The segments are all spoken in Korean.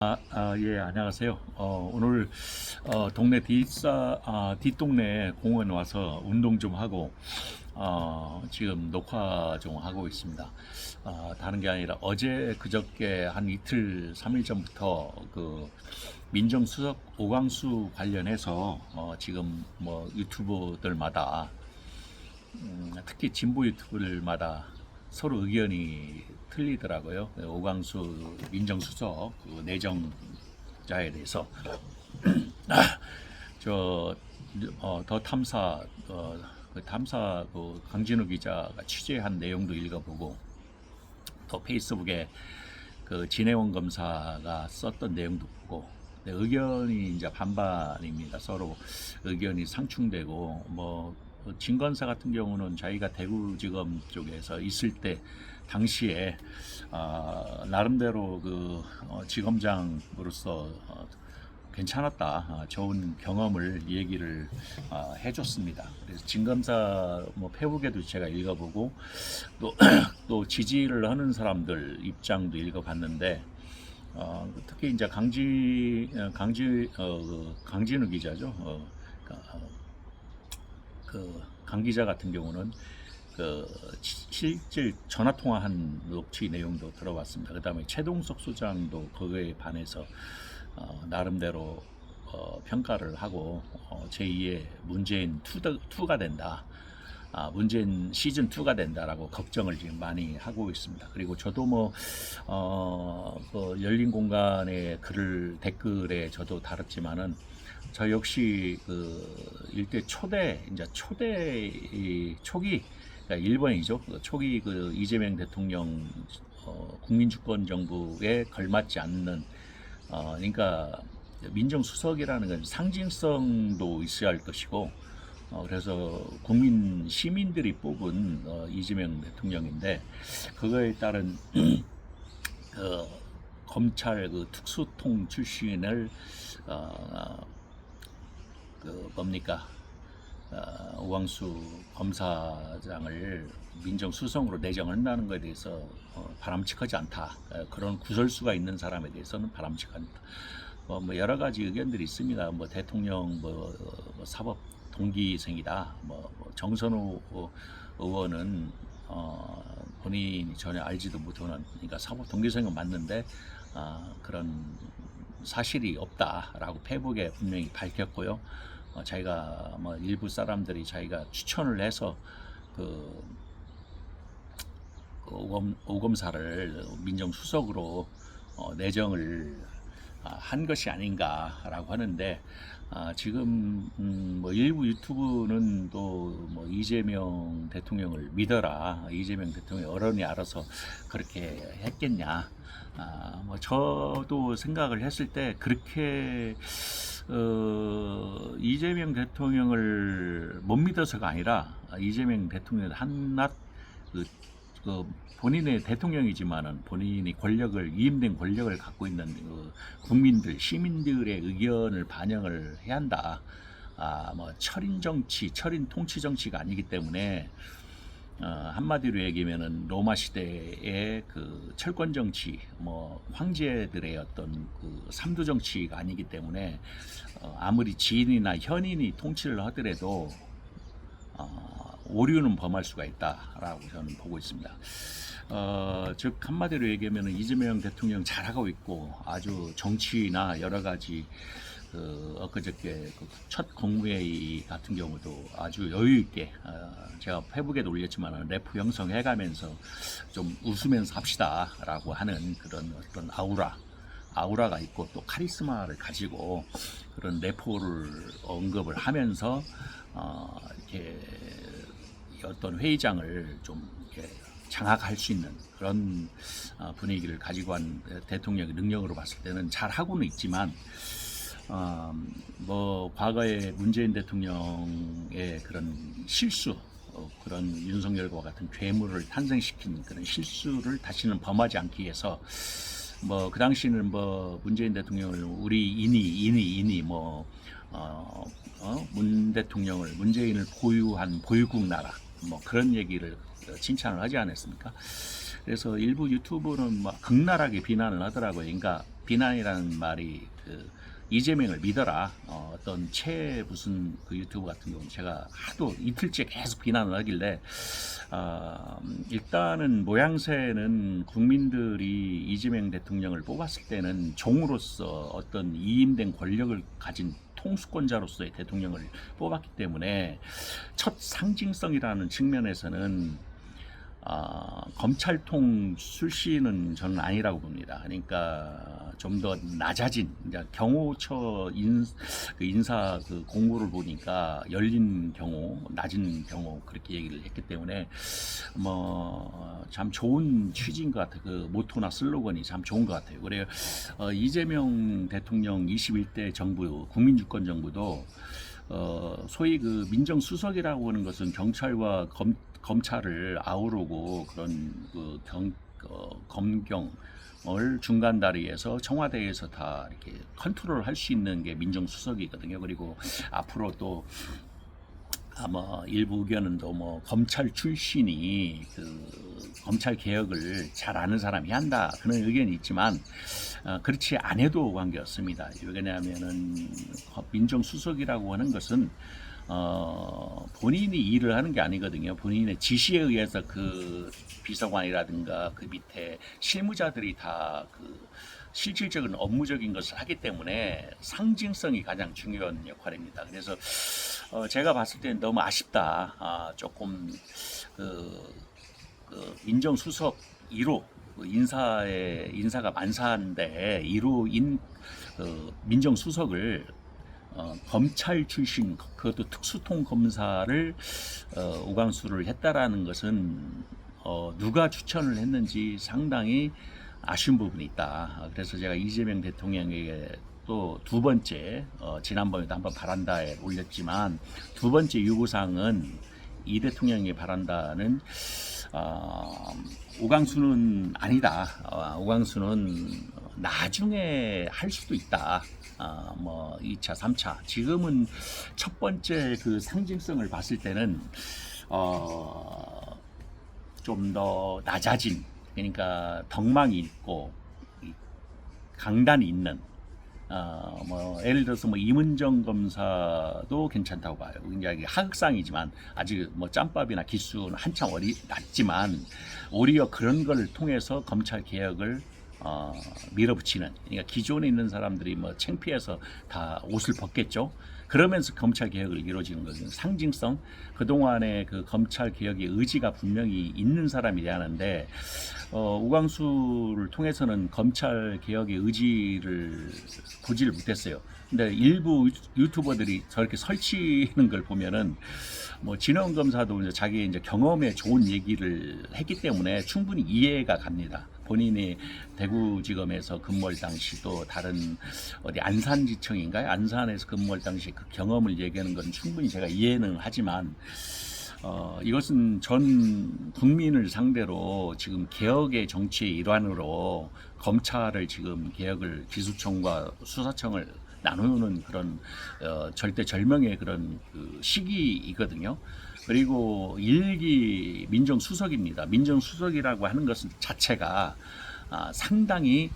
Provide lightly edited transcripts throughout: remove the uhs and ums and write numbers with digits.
예, 안녕하세요. 오늘 동네 뒷동네 공원 와서 운동 좀 하고 지금 녹화 좀 하고 있습니다. 다른 게 아니라 어제 그저께 한 이틀, 3일 전부터 그 민정수석 오광수 관련해서 지금 뭐 유튜버들마다 특히 진보 유튜브들마다 서로 의견이 틀리더라고요. 오광수 민정수석 그 내정자에 대해서 저 더 탐사 그 탐사 그 강진우 기자가 취재한 내용도 읽어보고 또 페이스북에 그 진해원 검사가 썼던 내용도 보고 의견이 이제 반반입니다. 서로 의견이 상충되고 뭐 진건사 같은 경우는 자기가 대구지검 쪽에서 있을 때 당시에 나름대로 그 지검장으로서 괜찮았다, 좋은 경험을 얘기를 해줬습니다. 그래서 진검사 뭐 페북에도 제가 읽어보고 또, 또 지지를 하는 사람들 입장도 읽어봤는데 특히 이제 강진우 기자죠. 강 기자 같은 경우는 그 실질 전화 통화한 녹취 내용도 들어봤습니다. 그다음에 최동석 소장도 그거에 반해서 나름대로 평가를 하고 제2의 문재인 2가 된다. 문재인 시즌 2가 된다라고 걱정을 지금 많이 하고 있습니다. 그리고 저도 그 열린 공간의 글을 댓글에 저도 달았지만은 저 역시 그 일대 초대 초기 그러니까 1번이죠. 초기 그 이재명 대통령 국민주권 정부에 걸맞지 않는 그러니까 민정수석이라는 건 상징성도 있어야 할 것이고 그래서 시민들이 뽑은 이재명 대통령인데 그거에 따른 그 검찰 그 특수통 출신을 그 뭡니까 오광수 검사장을 민정수석으로 내정한다는 것에 대해서 바람직하지 않다. 그런 구설수가 있는 사람에 대해서는 바람직하다. 뭐 여러 가지 의견들이 있습니다. 뭐 대통령 뭐 사법 동기생이다. 뭐 정선호 의원은 본인이 전혀 알지도 못하는 그러니까 사법 동기생은 맞는데 그런 사실이 없다라고 페북에 분명히 밝혔고요. 자기가 뭐 일부 사람들이 자기가 추천을 해서 그 오검사를 민정수석으로 내정을 한 것이 아닌가라고 하는데 지금 뭐 일부 유튜브는 또 뭐 이재명 대통령을 믿어라, 이재명 대통령 어른이 알아서 그렇게 했겠냐. 뭐 저도 생각을 했을 때 그렇게 이재명 대통령을 못 믿어서가 아니라 이재명 대통령 한낱 그 본인의 대통령이지만은 본인이 위임된 권력을 갖고 있는 국민들, 시민들의 의견을 반영을 해야 한다. 뭐 철인 통치 정치가 아니기 때문에 한마디로 얘기하면은 로마 시대의 그 철권 정치, 뭐 황제들의 어떤 그 삼두 정치가 아니기 때문에 아무리 지인이나 현인이 통치를 하더라도 오류는 범할 수가 있다라고 저는 보고 있습니다. 즉 한마디로 얘기하면 이재명 대통령 잘하고 있고 아주 정치나 여러 가지 엊그저께 첫 국무회의 같은 경우도 아주 여유 있게 제가 페북에도 올렸지만 래프 형성해가면서 좀 웃으면서 합시다라고 하는 그런 어떤 아우라가 있고 또 카리스마를 가지고 그런 래퍼를 언급을 하면서 이렇게 어떤 회의장을 좀 이렇게 장악할 수 있는 그런 분위기를 가지고 한 대통령의 능력으로 봤을 때는 잘 하고는 있지만 뭐 과거에 문재인 대통령의 그런 실수, 그런 윤석열과 같은 괴물을 탄생시킨 그런 실수를 다시는 범하지 않기 위해서 뭐 그 당시는 뭐 문재인 대통령을 우리 인이 문 대통령을 문재인을 보유한 보유국 나라 뭐 그런 얘기를 칭찬을 하지 않았습니까? 그래서 일부 유튜브는 막 극렬하게 비난을 하더라고요. 그러니까 비난이라는 말이 이재명을 믿어라. 어떤 최 무슨 그 유튜브 같은 경우는 제가 하도 이틀째 계속 비난을 하길래 일단은 모양새는 국민들이 이재명 대통령을 뽑았을 때는 종으로서 어떤 이임된 권력을 가진 통수권자로서의 대통령을 뽑았기 때문에 첫 상징성이라는 측면에서는 검찰통 출신은 저는 아니라고 봅니다. 그러니까 좀 더 낮아진 이제 경호처 인사 그 공고를 보니까 열린 경호, 낮은 경호 그렇게 얘기를 했기 때문에 뭐 참 좋은 취지인 것 같아요. 그 모토나 슬로건이 참 좋은 것 같아요. 그래요. 이재명 대통령 21대 정부, 국민주권 정부도 소위 그 민정수석이라고 하는 것은 경찰과 검찰을 아우르고 그런 그 검경을 중간 다리에서 청와대에서 다 이렇게 컨트롤 할 수 있는 게 민정수석이거든요. 그리고 앞으로 또 아마 일부 의견은 또 뭐 검찰 출신이 그 검찰 개혁을 잘 아는 사람이 한다 그런 의견이 있지만 그렇지 않아도 관계없습니다. 왜냐하면은 민정수석이라고 하는 것은 본인이 일을 하는 게 아니거든요. 본인의 지시에 의해서 그 비서관이라든가 그 밑에 실무자들이 다 그 실질적인 업무적인 것을 하기 때문에 상징성이 가장 중요한 역할입니다. 그래서 제가 봤을 때는 너무 아쉽다. 조금 민정수석 1호 인사가 만사인데 1호인 민정수석을 검찰 출신 그것도 특수통 검사를 우광수를 했다라는 것은 누가 추천을 했는지 상당히 아쉬운 부분이 있다. 그래서 제가 이재명 대통령에게 또 두 번째 지난번에도 한번 바란다에 올렸지만 두 번째 요구사항은 이 대통령이 바란다는 우광수는 아니다. 우광수는 나중에 할 수도 있다. 뭐 2차, 3차. 지금은 첫 번째 그 상징성을 봤을 때는 좀 더 낮아진, 그러니까 덕망이 있고 강단이 있는 뭐 예를 들어서 뭐 이문정 검사도 괜찮다고 봐요. 굉장히 하극상이지만 아직 뭐 짬밥이나 기수는 한참 낮지만 오히려 그런 걸 통해서 검찰 개혁을 밀어붙이는, 그러니까 기존에 있는 사람들이 뭐 창피해서 다 옷을 벗겠죠. 그러면서 검찰 개혁을 이루어지는 것은 상징성, 그동안의 그 검찰 개혁의 의지가 분명히 있는 사람이라 하는데 우광수를 통해서는 검찰 개혁의 의지를 보지를 못했어요. 근데 일부 유튜버들이 저렇게 설치는 걸 보면은 뭐 진원 검사도 이제 자기 이제 경험에 좋은 얘기를 했기 때문에 충분히 이해가 갑니다. 본인이 대구지검에서 근무할 당시 또 다른 어디 안산지청인가요? 안산에서 근무할 당시 그 경험을 얘기하는 건 충분히 제가 이해는 하지만 이것은 전 국민을 상대로 지금 개혁의 정치의 일환으로 검찰을 지금 개혁을 기수청과 수사청을 나누는 그런 절대절명의 그런 그 시기이거든요. 그리고 일기 민정수석입니다. 민정수석이라고 하는 것은 자체가 상당히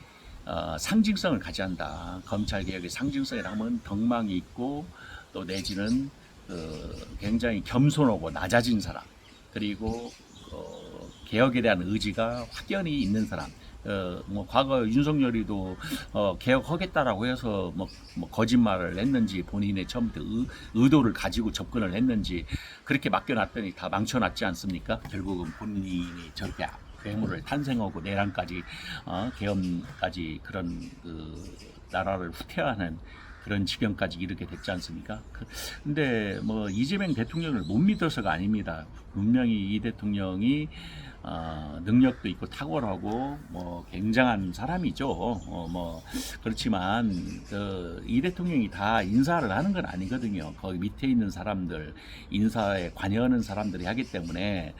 상징성을 가져한다. 검찰개혁의 상징성이라면 덕망이 있고 또 내지는 굉장히 겸손하고 낮아진 사람, 그리고 개혁에 대한 의지가 확연히 있는 사람. 뭐 과거 윤석열이도 개혁하겠다라고 해서 뭐 거짓말을 했는지 본인의 처음부터 의도를 가지고 접근을 했는지 그렇게 맡겨놨더니 다 망쳐놨지 않습니까? 결국은 본인이 저렇게 괴물을 탄생하고 내란까지 계엄까지 그런 나라를 후퇴하는 그런 지경까지 이르게 됐지 않습니까? 근데 뭐 이재명 대통령을 못 믿어서가 아닙니다. 분명히 이 대통령이 능력도 있고 탁월하고 뭐 굉장한 사람이죠. 뭐 그렇지만 이 대통령이 다 인사를 하는 건 아니거든요. 거기 밑에 있는 사람들, 인사에 관여하는 사람들이 하기 때문에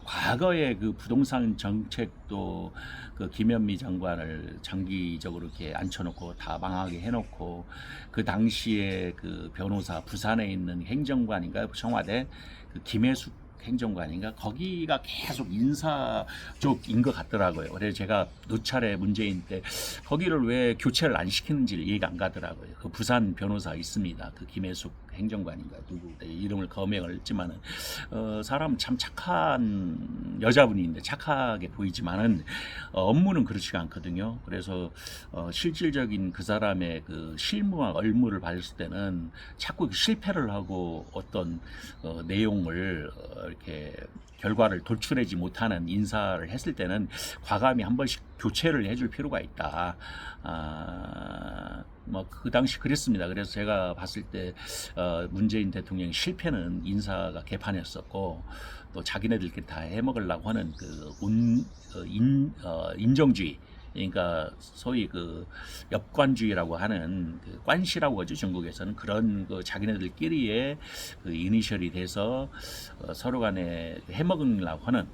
과거의 그 부동산 정책도 그 김현미 장관을 장기적으로 이렇게 앉혀놓고 다 망하게 해놓고 그 당시에 그 변호사 부산에 있는 행정관인가요? 청와대 그 김혜숙 행정관인가 거기가 계속 인사 쪽인 것 같더라고요. 그래서 제가 누차례 문재인 때 거기를 왜 교체를 안 시키는지 이해가 안 가더라고요. 그 부산 변호사 있습니다. 그 김혜숙 행정관인가 누구 이름을 거명을 했지만은 사람 참 착한 여자분인데 착하게 보이지만은 업무는 그렇지가 않거든요. 그래서 실질적인 그 사람의 그 실무와 업무를 봤을 때는 자꾸 실패를 하고 어떤 내용을 이렇게 결과를 도출하지 못하는 인사를 했을 때는 과감히 한 번씩 교체를 해줄 필요가 있다. 뭐 그 당시 그랬습니다. 그래서 제가 봤을 때 문재인 대통령 실패는 인사가 개판이었었고 또 자기네들끼리 다 해먹으려고 하는 그 인정주의. 그러니까 소위 그 엽관주의라고 하는 그 관시라고 하죠. 중국에서는 그런 그 자기네들끼리의 그 이니셜이 돼서 서로 간에 해먹으려고 하는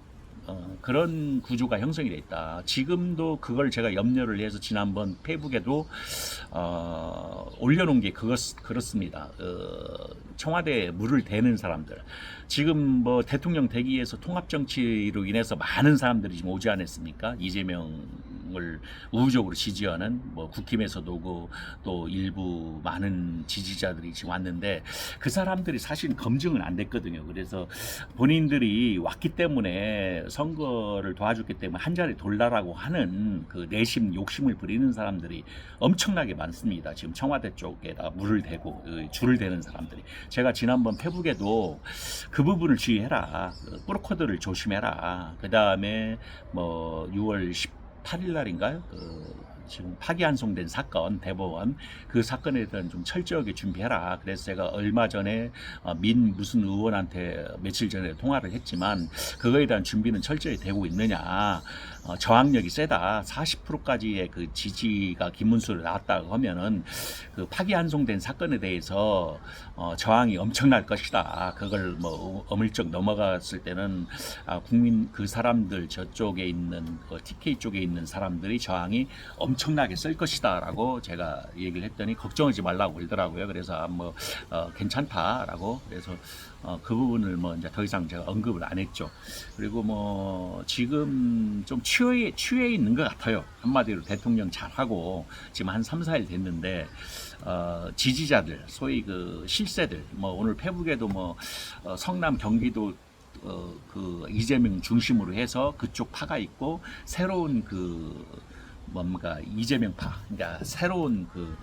그런 구조가 형성이 돼 있다. 지금도 그걸 제가 염려를 해서 지난번 페북에도 올려놓은 게 그렇습니다. 청와대에 물을 대는 사람들. 지금 뭐 대통령 대기에서 통합정치로 인해서 많은 사람들이 지금 오지 않았습니까? 이재명을 우호적으로 지지하는 뭐 국힘에서도 오고 또 일부 많은 지지자들이 지금 왔는데 그 사람들이 사실 검증은 안 됐거든요. 그래서 본인들이 왔기 때문에 선거를 도와줬기 때문에 한 자리 돌라라고 하는 그 내심 욕심을 부리는 사람들이 엄청나게 많습니다. 지금 청와대 쪽에다 물을 대고 줄을 대는 사람들이. 제가 지난번 페북에도 그 부분을 주의해라. 브로커들을 조심해라. 그 다음에 뭐 6월 18일 날인가요? 지금 파기환송된 사건 대법원 그 사건에 대한 좀 철저하게 준비해라. 그래서 제가 얼마 전에 민 무슨 의원한테 며칠 전에 통화를 했지만 그거에 대한 준비는 철저히 되고 있느냐. 저항력이 세다. 40%까지의 그 지지가 김문수를 나왔다고 하면은 그 파기환송된 사건에 대해서 저항이 엄청날 것이다. 그걸 뭐 어물쩍 넘어갔을 때는 국민 그 사람들 저쪽에 있는 그 TK 쪽에 있는 사람들이 저항이 엄청나게 셀 것이다라고 제가 얘기를 했더니 걱정하지 말라고 그러더라고요. 그래서 뭐 괜찮다라고 그래서 그 부분을 뭐 이제 더 이상 제가 언급을 안 했죠. 그리고 뭐 지금 좀 취해 있는 것 같아요. 한마디로 대통령 잘하고 지금 한 3, 4일 됐는데 지지자들 소위 그 실세들 뭐 오늘 페북에도 뭐 성남 경기도 그 이재명 중심으로 해서 그쪽 파가 있고 새로운 그 뭔가 이재명파, 그러니까 새로운 그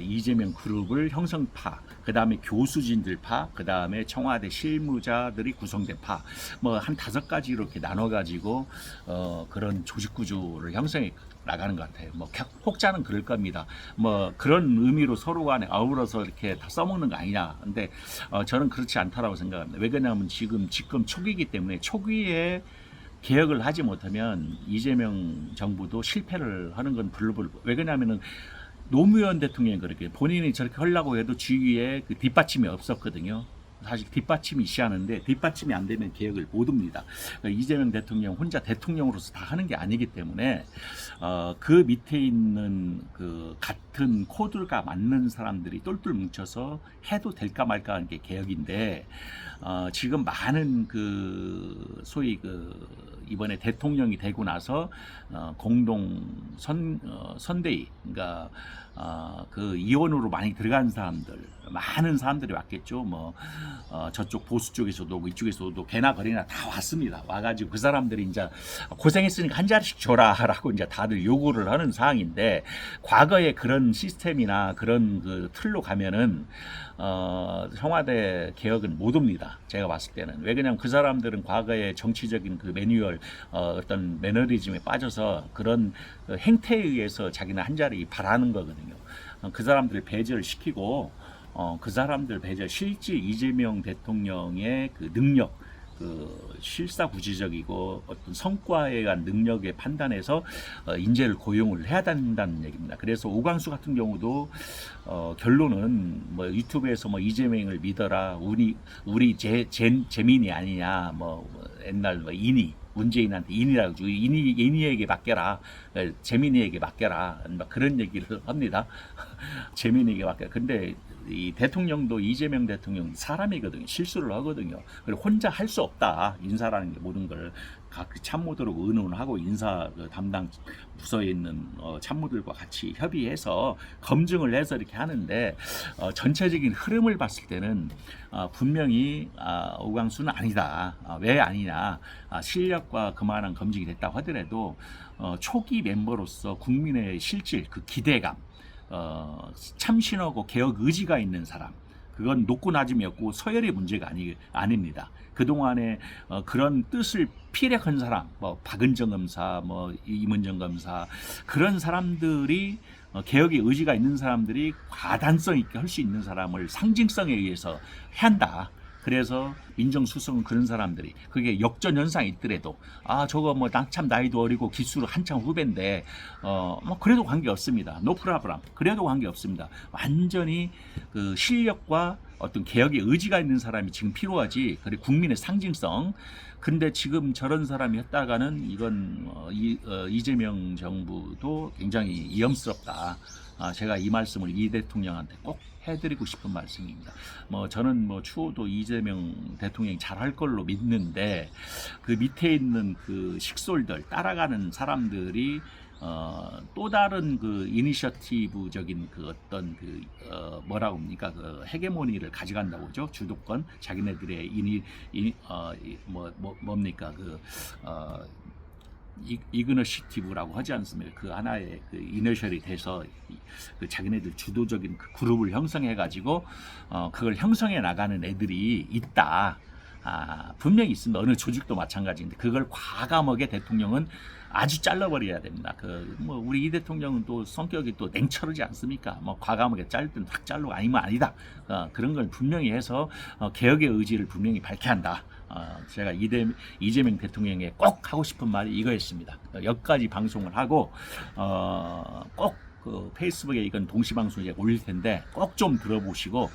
이재명 그룹을 형성파, 그 다음에 교수진들파, 그 다음에 청와대 실무자들이 구성된 파, 뭐 한 5가지 이렇게 나눠가지고 그런 조직 구조를 형성해 나가는 것 같아요. 뭐 혹자는 그럴 겁니다. 뭐 그런 의미로 서로 간에 아우러서 이렇게 다 써먹는 거 아니냐. 근데 저는 그렇지 않다라고 생각합니다. 왜 그러냐면 지금 집권 초기이기 때문에 초기에 개혁을 하지 못하면 이재명 정부도 실패를 하는 건 불불. 왜 그러냐면은 노무현 대통령이 그렇게 본인이 저렇게 하려고 해도 주위에 그 뒷받침이 없었거든요. 사실 뒷받침이 시하는데 뒷받침이 안 되면 개혁을 못 옵니다. 그러니까 이재명 대통령 혼자 대통령으로서 다 하는 게 아니기 때문에 그 밑에 있는 그 같은 코드가 맞는 사람들이 똘똘 뭉쳐서 해도 될까 말까 하는 게 개혁인데 지금 많은 그 소위 그 이번에 대통령이 되고 나서 공동 선대위 그러니까 그 이원으로 많이 들어간 사람들 많은 사람들이 왔겠죠. 뭐 저쪽 보수 쪽에서도 뭐 이쪽에서도 개나 거리나 다 왔습니다. 와가지고 그 사람들이 이제 고생했으니까 한 자리씩 줘라라고 이제 다들 요구를 하는 상황인데 과거에 그런 시스템이나 그런 그 틀로 가면은 청와대 개혁은 못 옵니다. 제가 봤을 때는. 왜 그냥 그 사람들은 과거의 정치적인 그 매뉴얼 어떤 매너리즘에 빠져서 그런 행태에 의해서 자기는 한 자리 바라는 거거든요. 그 사람들을 배제를 시키고 그 사람들 배제 실제 이재명 대통령의 그 능력 그 실사구지적이고 어떤 성과에 대한 능력에 판단해서 인재를 고용을 해야 된다는 얘기입니다. 그래서 오광수 같은 경우도 결론은 뭐 유튜브에서 뭐 이재명을 믿어라 우리 재민이 아니냐 뭐 옛날 뭐 인이 문재인한테 인이라고 주고 인이에게 맡겨라 재민이에게 맡겨라 막 그런 얘기를 합니다. 재민이에게 맡겨라. 근데 이 대통령도 이재명 대통령 사람이거든요. 실수를 하거든요. 그리고 혼자 할 수 없다. 인사라는 게 모든 걸 각 참모들하고 의논하고 인사 담당 부서에 있는 참모들과 같이 협의해서 검증을 해서 이렇게 하는데 전체적인 흐름을 봤을 때는 분명히 오광수는 아니다. 왜 아니냐? 실력과 그만한 검증이 됐다고 하더라도 초기 멤버로서 국민의 실질, 그 기대감, 참신하고 개혁 의지가 있는 사람, 그건 높고 낮음이 없고 서열의 문제가 아닙니다. 그동안에 그런 뜻을 피력한 사람, 뭐 박은정 검사, 뭐 임은정 검사, 그런 사람들이 개혁의 의지가 있는 사람들이 과단성 있게 할 수 있는 사람을 상징성에 의해서 한다. 그래서 민정수석은 그런 사람들이, 그게 역전 현상이 있더라도 저거 뭐 참 나이도 어리고 기수로 한참 후배인데 뭐 그래도 관계 없습니다. 노 프라브람. 그래도 관계 없습니다. 완전히 그 실력과 어떤 개혁의 의지가 있는 사람이 지금 필요하지. 그리고 국민의 상징성. 근데 지금 저런 사람이 했다가는 이건 이재명 정부도 굉장히 위험스럽다. 제가 이 말씀을 이 대통령한테 꼭 해드리고 싶은 말씀입니다. 뭐 저는 뭐 추후도 이재명 대통령이 잘할 걸로 믿는데 그 밑에 있는 그 식솔들 따라가는 사람들이 또 다른 그 이니셔티브적인 그 어떤 그 뭐라고 합니까, 그 헤게모니를 가져간다고 그죠? 주도권, 자기네들의 뭡니까 그 이그너시티브라고 하지 않습니까? 그 하나의 그 이너셜이 돼서 그 자기네들 주도적인 그 그룹을 형성해 가지고 그걸 형성해 나가는 애들이 있다. 분명히 있습니다. 어느 조직도 마찬가지인데 그걸 과감하게 대통령은 아주 잘라버려야 됩니다. 뭐 우리 이 대통령은 또 성격이 또 냉철하지 않습니까? 뭐 과감하게 자르든 확 자르고 아니면 아니다. 그런 걸 분명히 해서 개혁의 의지를 분명히 밝혀야 한다. 제가 이재명 대통령에 꼭 하고 싶은 말이 이거였습니다. 여기까지 방송을 하고 꼭 그 페이스북에 이건 동시방송에 올릴 텐데 꼭 좀 들어보시고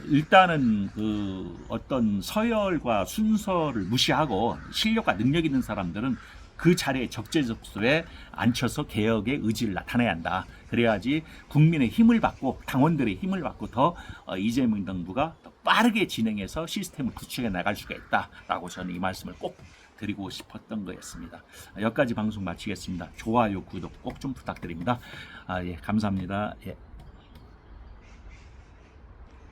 일단은 그 어떤 서열과 순서를 무시하고 실력과 능력 있는 사람들은 그 자리에 적재적소에 앉혀서 개혁의 의지를 나타내야 한다. 그래야지 국민의 힘을 받고 당원들의 힘을 받고 더 이재명 정부가 더 빠르게 진행해서 시스템을 구축해 나갈 수가 있다라고 저는 이 말씀을 꼭 드리고 싶었던 거였습니다. 여기까지 방송 마치겠습니다. 좋아요, 구독 꼭 좀 부탁드립니다. 예, 감사합니다. 예.